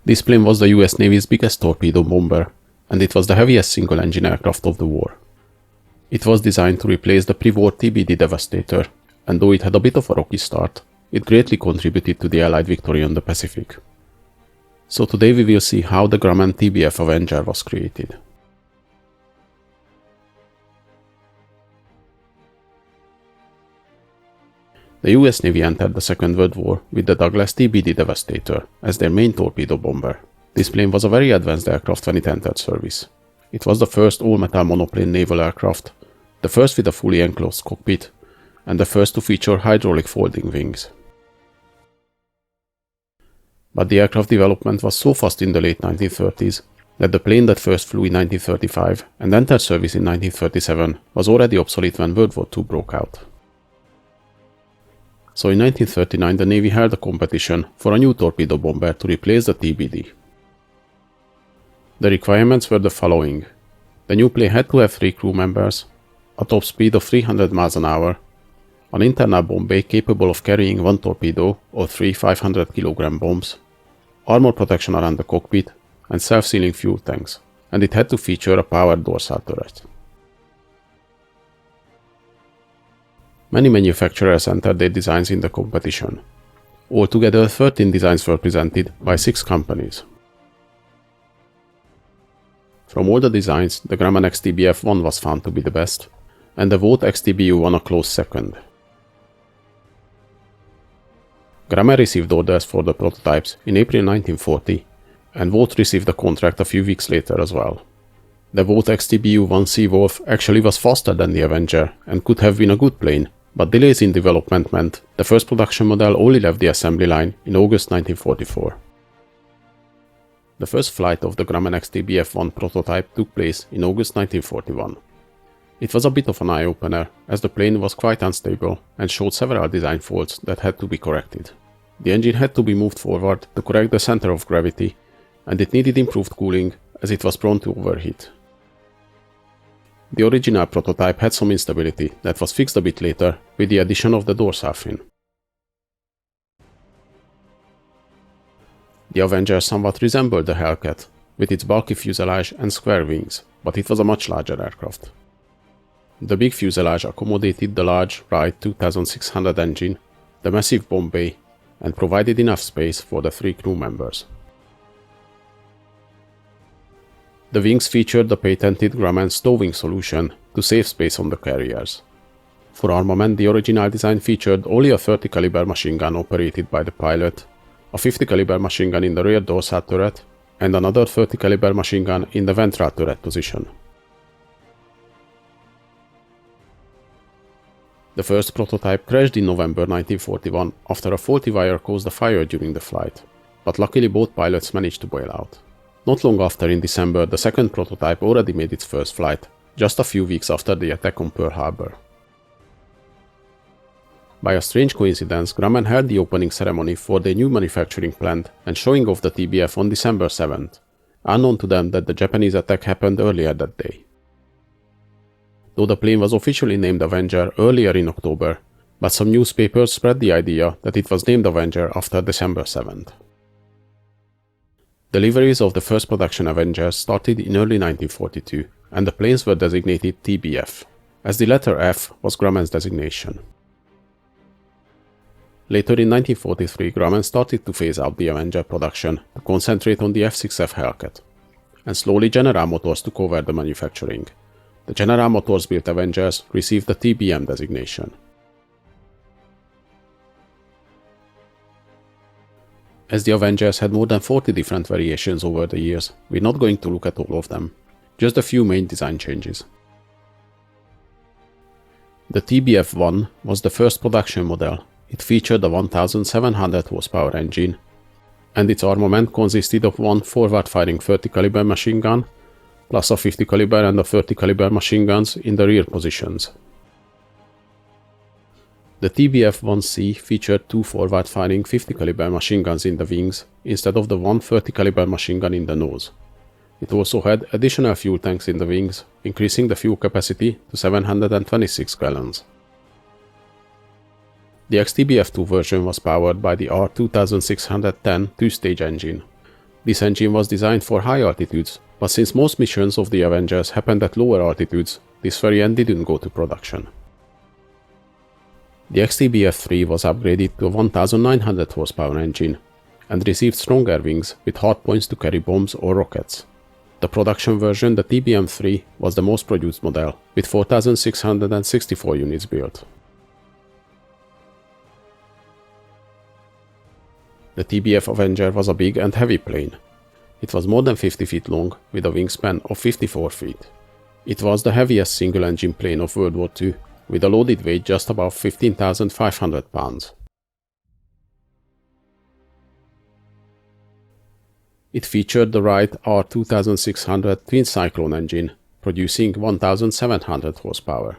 This plane was the US Navy's biggest torpedo bomber, and it was the heaviest single-engine aircraft of the war. It was designed to replace the pre-war TBD Devastator, and though it had a bit of a rocky start, it greatly contributed to the Allied victory on the Pacific. So today we will see how the Grumman TBF Avenger was created. The US Navy entered the Second World War with the Douglas TBD Devastator as their main torpedo bomber. This plane was a very advanced aircraft when it entered service. It was the first all-metal monoplane naval aircraft, the first with a fully enclosed cockpit, and the first to feature hydraulic folding wings. But the aircraft development was so fast in the late 1930s that the plane that first flew in 1935 and entered service in 1937 was already obsolete when World War II broke out. So in 1939 the Navy held a competition for a new torpedo bomber to replace the TBD. The requirements were the following. The new plane had to have 3 crew members, a top speed of 300 miles an hour, an internal bomb bay capable of carrying 1 torpedo or 3 500 kg bombs, armor protection around the cockpit, and self-sealing fuel tanks, and it had to feature a powered dorsal turret. Many manufacturers entered their designs in the competition. Altogether 13 designs were presented by 6 companies. From all the designs, the Grumman XTBF-1 was found to be the best, and the Vought XTBU won a close second. Grumman received orders for the prototypes in April 1940, and Vought received the contract a few weeks later as well. The Vought XTBU-1 Seawolf actually was faster than the Avenger and could have been a good plane, but delays in development meant the first production model only left the assembly line in August 1944. The first flight of the Grumman XTBF-1 prototype took place in August 1941. It was a bit of an eye-opener, as the plane was quite unstable and showed several design faults that had to be corrected. The engine had to be moved forward to correct the center of gravity, and it needed improved cooling as it was prone to overheat. The original prototype had some instability that was fixed a bit later with the addition of the dorsal fin. The Avenger somewhat resembled the Hellcat, with its bulky fuselage and square wings, but it was a much larger aircraft. The big fuselage accommodated the large Wright 2600 engine, the massive bomb bay, and provided enough space for the 3 crew members. The wings featured the patented Grumman stowing solution to save space on the carriers. For armament, the original design featured only a 30 caliber machine gun operated by the pilot, a 50 caliber machine gun in the rear dorsal turret, and another 30 caliber machine gun in the ventral turret position. The first prototype crashed in November 1941 after a faulty wire caused a fire during the flight, but luckily both pilots managed to bail out. Not long after, in December, the second prototype already made its first flight, just a few weeks after the attack on Pearl Harbor. By a strange coincidence, Grumman held the opening ceremony for their new manufacturing plant and showing off the TBF on December 7th, unknown to them that the Japanese attack happened earlier that day. Though the plane was officially named Avenger earlier in October, but some newspapers spread the idea that it was named Avenger after December 7th. Deliveries of the first production Avengers started in early 1942, and the planes were designated TBF, as the letter F was Grumman's designation. Later in 1943, Grumman started to phase out the Avenger production to concentrate on the F6F Hellcat, and slowly General Motors took over the manufacturing. The General Motors built Avengers received the TBM designation. As the Avengers had more than 40 different variations over the years, we're not going to look at all of them, just a few main design changes. The TBF-1 was the first production model. It featured a 1700 horsepower engine, and its armament consisted of 1 forward-firing 30 caliber machine gun, plus a 50 caliber and a 30 caliber machine guns in the rear positions. The TBF-1C featured 2 forward-firing 50 caliber machine guns in the wings instead of the 1 30 caliber machine gun in the nose. It also had additional fuel tanks in the wings, increasing the fuel capacity to 726 gallons. The XTBF-2 version was powered by the R2610 two-stage engine. This engine was designed for high altitudes, but since most missions of the Avengers happened at lower altitudes, this variant didn't go to production. The XTBF-3 was upgraded to a 1900 horsepower engine and received stronger wings with hardpoints to carry bombs or rockets. The production version, the TBM-3, was the most produced model, with 4,664 units built. The TBF Avenger was a big and heavy plane. It was more than 50 feet long, with a wingspan of 54 feet. It was the heaviest single-engine plane of World War II, with a loaded weight just above 15,500 pounds. It featured the Wright R2600 twin cyclone engine, producing 1,700 horsepower.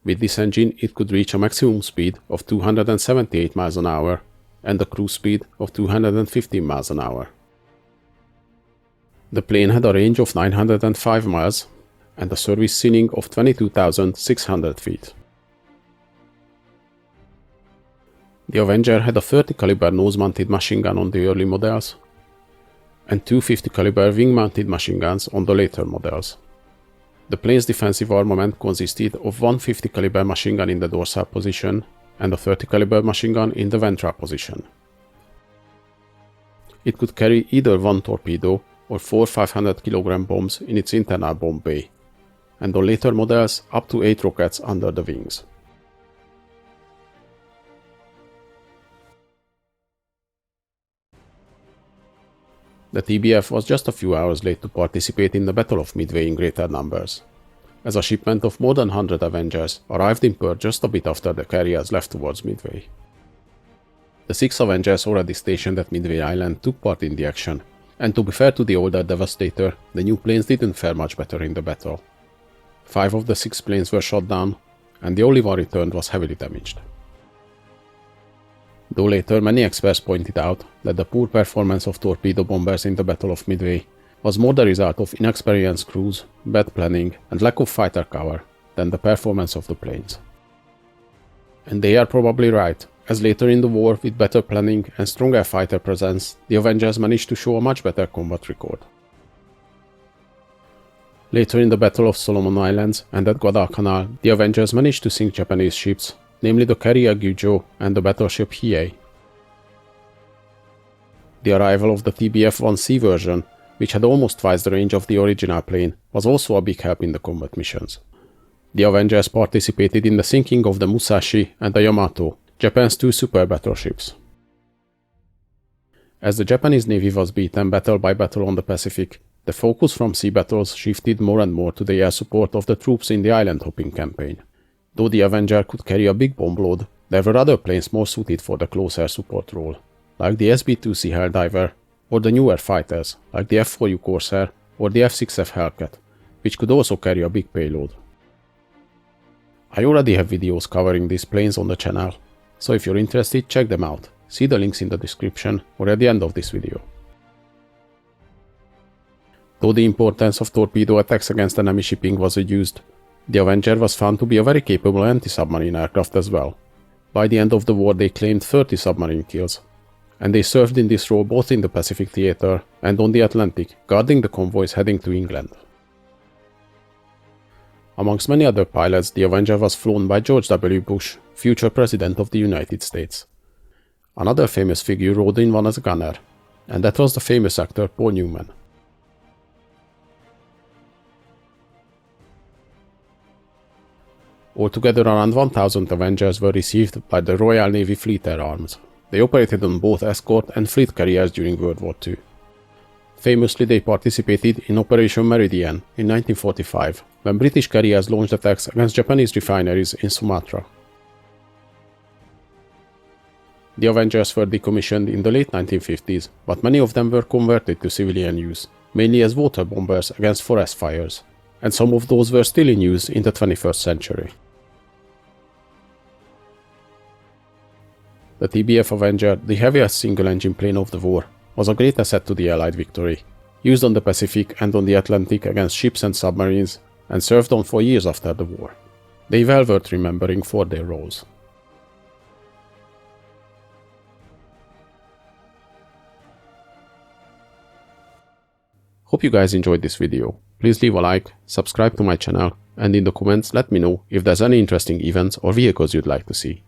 With this engine, it could reach a maximum speed of 278 miles an hour and a cruise speed of 215 miles an hour. The plane had a range of 905 miles and a service ceiling of 22,600 feet. The Avenger had a 30 caliber nose-mounted machine gun on the early models and two 50 caliber wing-mounted machine guns on the later models. The plane's defensive armament consisted of one 50 caliber machine gun in the dorsal position and a 30 caliber machine gun in the ventral position. It could carry either one torpedo or four 500 kg bombs in its internal bomb bay, and on later models up to 8 rockets under the wings. The TBF was just a few hours late to participate in the Battle of Midway in greater numbers, as a shipment of more than 100 Avengers arrived in Perth just a bit after the carriers left towards Midway. The 6 Avengers already stationed at Midway Island took part in the action, and to be fair to the older Devastator, the new planes didn't fare much better in the battle. 5 of the 6 planes were shot down, and the only one returned was heavily damaged. Though later many experts pointed out that the poor performance of torpedo bombers in the Battle of Midway was more the result of inexperienced crews, bad planning, and lack of fighter cover than the performance of the planes. And they are probably right, as later in the war, with better planning and stronger fighter presence, the Avengers managed to show a much better combat record. Later in the Battle of Solomon Islands and at Guadalcanal, the Avengers managed to sink Japanese ships, namely the carrier Guizhou and the battleship Hiei. The arrival of the TBF-1C version, which had almost twice the range of the original plane, was also a big help in the combat missions. The Avengers participated in the sinking of the Musashi and the Yamato, Japan's 2 super battleships. As the Japanese Navy was beaten battle by battle on the Pacific, the focus from sea battles shifted more and more to the air support of the troops in the island-hopping campaign. Though the Avenger could carry a big bomb load, there were other planes more suited for the close air support role, like the SB-2C Helldiver, or the newer fighters, like the F-4U Corsair or the F-6F Hellcat, which could also carry a big payload. I already have videos covering these planes on the channel, so if you're interested, check them out. See the links in the description or at the end of this video. Though the importance of torpedo attacks against enemy shipping was reduced, the Avenger was found to be a very capable anti-submarine aircraft as well. By the end of the war they claimed 30 submarine kills, and they served in this role both in the Pacific theater and on the Atlantic, guarding the convoys heading to England. Amongst many other pilots, the Avenger was flown by George W. Bush, future President of the United States. Another famous figure rode in one as a gunner, and that was the famous actor Paul Newman. Altogether around 1,000 Avengers were received by the Royal Navy Fleet Air Arms. They operated on both escort and fleet carriers during World War II. Famously, they participated in Operation Meridian in 1945, when British carriers launched attacks against Japanese refineries in Sumatra. The Avengers were decommissioned in the late 1950s, but many of them were converted to civilian use, mainly as water bombers against forest fires, and some of those were still in use in the 21st century. The TBF Avenger, the heaviest single-engine plane of the war, was a great asset to the Allied victory, used on the Pacific and on the Atlantic against ships and submarines, and served on for years after the war. They well worth remembering for their roles. Hope you guys enjoyed this video. Please leave a like, subscribe to my channel, and in the comments let me know if there's any interesting events or vehicles you'd like to see.